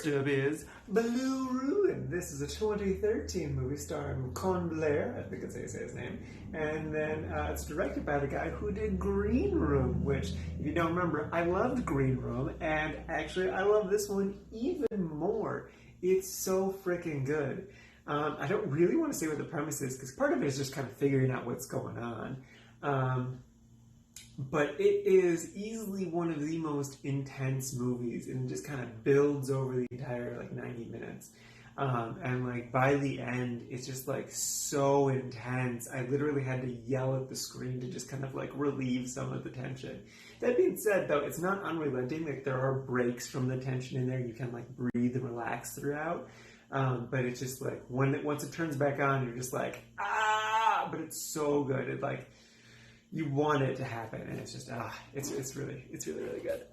Next up is Blue Ruin. This is a 2013 movie starring Con Blair, I think that's how you say his name. And then it's directed by the guy who did Green Room, which, if you don't remember, I loved Green Room, and actually I love this one even more. It's so freaking good. I don't really want to say what the premise is, because part of it is just kind of figuring out what's going on. But it is easily one of the most intense movies, and it just kind of builds over the entire 90 minutes. And by the end, it's just so intense. I literally had to yell at the screen to just kind of relieve some of the tension. That being said, though, it's not unrelenting. There are breaks from the tension in there. You can breathe and relax throughout. But it's just once it turns back on, you're just ah! But it's so good. It you want it to happen, and it's just it's really really good.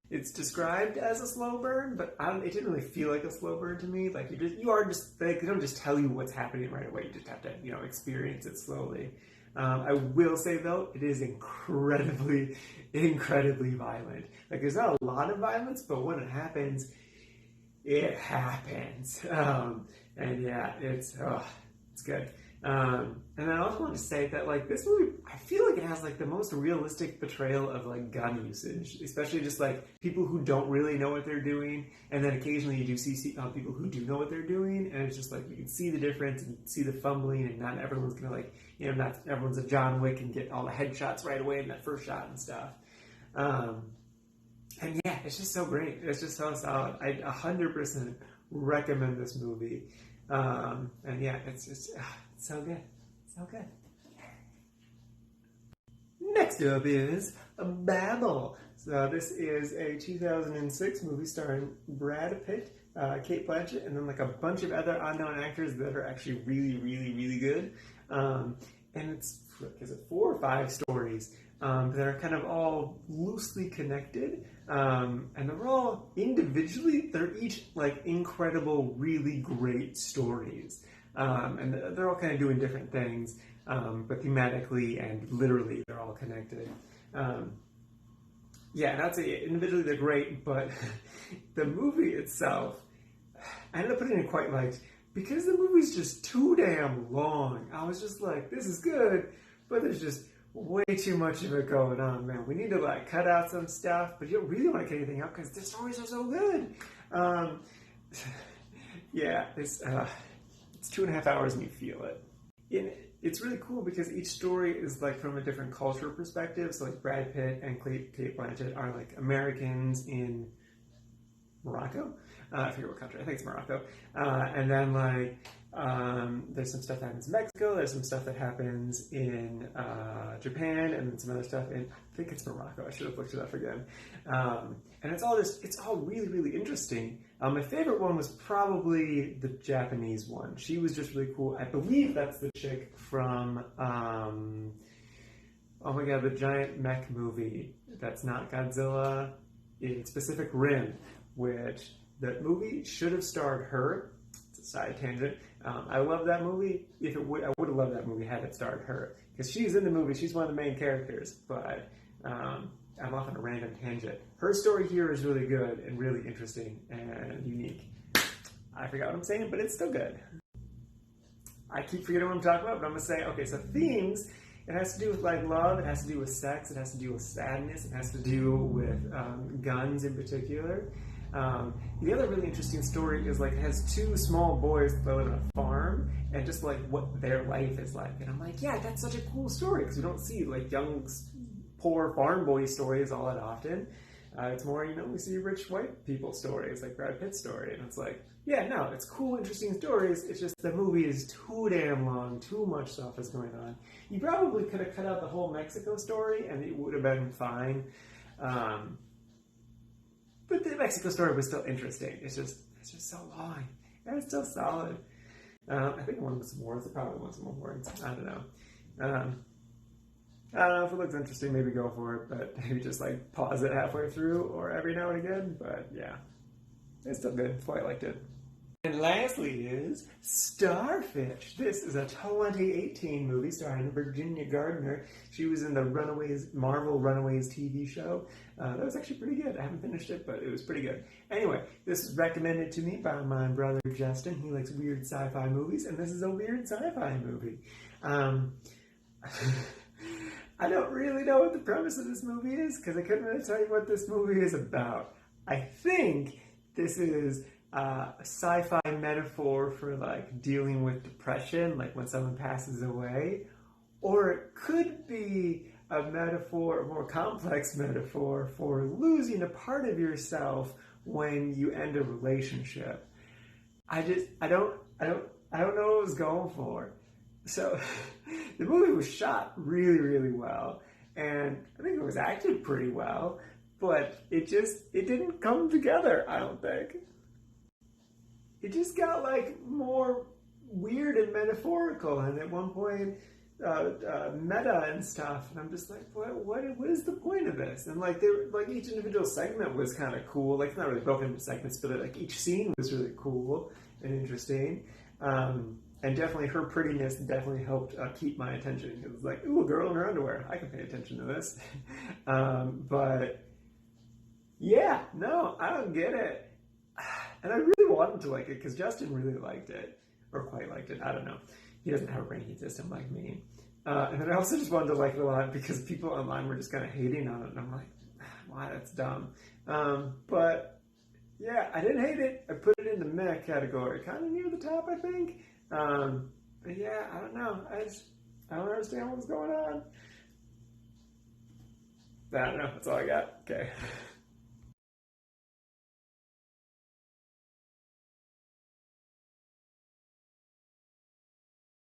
It's described as a slow burn, but it didn't really feel like a slow burn to me. They don't just tell you what's happening right away. You just have to experience it slowly. I will say though, it is incredibly violent. There's not a lot of violence, but when it happens, it happens. And yeah, it's good. And I also want to say that this movie, I feel like it has the most realistic portrayal of gun usage, especially just people who don't really know what they're doing, and then occasionally you do see people who do know what they're doing, and it's just you can see the difference and see the fumbling, and not everyone's gonna not everyone's a John Wick and get all the headshots right away in that first shot and stuff. And yeah, it's just so great. It's just so solid. I 100% recommend this movie. And yeah, it's so good. So good. Next up is Babel. So this is a 2006 movie starring Brad Pitt, Kate Blanchett, and then a bunch of other unknown actors that are actually really good. And it's 4 or 5 stories that are kind of all loosely connected. And they're all individually, they're each incredible, really great stories. And they're all kind of doing different things, but thematically and literally they're all connected. Yeah, and I'd say individually they're great, but the movie itself, I ended up putting it quite because the movie's just too damn long. I was just this is good, but there's just way too much of it going on, man. We need to cut out some stuff, but you don't really want to cut anything out because the stories are so good. Yeah, it's 2.5 hours and you feel it. And it's really cool because each story is from a different cultural perspective. So Brad Pitt and Kate Blanchett are Americans in Morocco. I forget what country. I think it's Morocco. And then there's some stuff that happens in Mexico. There's some stuff that happens in Japan, and then some other stuff in, I think it's Morocco. I should have looked it up again. And it's all really interesting. My favorite one was probably the Japanese one. She was just really cool. I believe that's the chick from, oh my god, the giant mech movie that's not Godzilla. It's Pacific Rim, which that movie should have starred her. It's a side tangent. I love that movie. I would have loved that movie had it starred her, because she's in the movie. She's one of the main characters. But I'm off on a random tangent. Her story here is really good and really interesting and unique. I forgot what I'm saying, but it's still good. I keep forgetting what I'm talking about, but I'm gonna say, okay, so themes. It has to do with love. It has to do with sex. It has to do with sadness. It has to do with guns in particular. The other really interesting story is it has 2 small boys that live on a farm, and just what their life is like. And I'm yeah, that's such a cool story, because we don't see young, poor farm boy stories all that often. It's more, we see rich white people stories, like Brad Pitt's story, and it's yeah, no, it's cool, interesting stories. It's just the movie is too damn long, too much stuff is going on. You probably could have cut out the whole Mexico story, and it would have been fine. But the Mexico story was still interesting. It's just so long. And it's still solid. I think one with some words. It probably wants some more words. I don't know. I don't know if it looks interesting, maybe go for it, but maybe just pause it halfway through or every now and again. But yeah, it's still good. That's why I liked it. And lastly is Starfish. This is a 2018 movie starring Virginia Gardner. She was in the Marvel Runaways TV show. That was actually pretty good. I haven't finished it, but it was pretty good. Anyway, this was recommended to me by my brother Justin. He likes weird sci-fi movies, and this is a weird sci-fi movie. I don't really know what the premise of this movie is, because I couldn't really tell you what this movie is about. I think this is a sci-fi metaphor for like dealing with depression, like when someone passes away, or it could be a metaphor, a more complex metaphor for losing a part of yourself when you end a relationship. I don't know what I was going for. So the movie was shot really, really well, and I think it was acted pretty well, but it didn't come together, I don't think. It just got like more weird and metaphorical, and at one point meta and stuff, and I'm just like, what is the point of this? And like each individual segment was kind of cool, like it's not really broken into segments, but like each scene was really cool and interesting, and definitely her prettiness definitely helped keep my attention. It was like, ooh, a girl in her underwear, I can pay attention to this. But yeah, no, I don't get it. And I really wanted to like it because Justin really liked it, or quite liked it. I don't know. He doesn't have a ranking system like me. And then I also just wanted to like it a lot because people online were just kind of hating on it. And I'm like, wow, that's dumb. But yeah, I didn't hate it. I put it in the meh category, kind of near the top, I think. But yeah, I don't know. I don't understand what's going on. I don't know. That's all I got. Okay.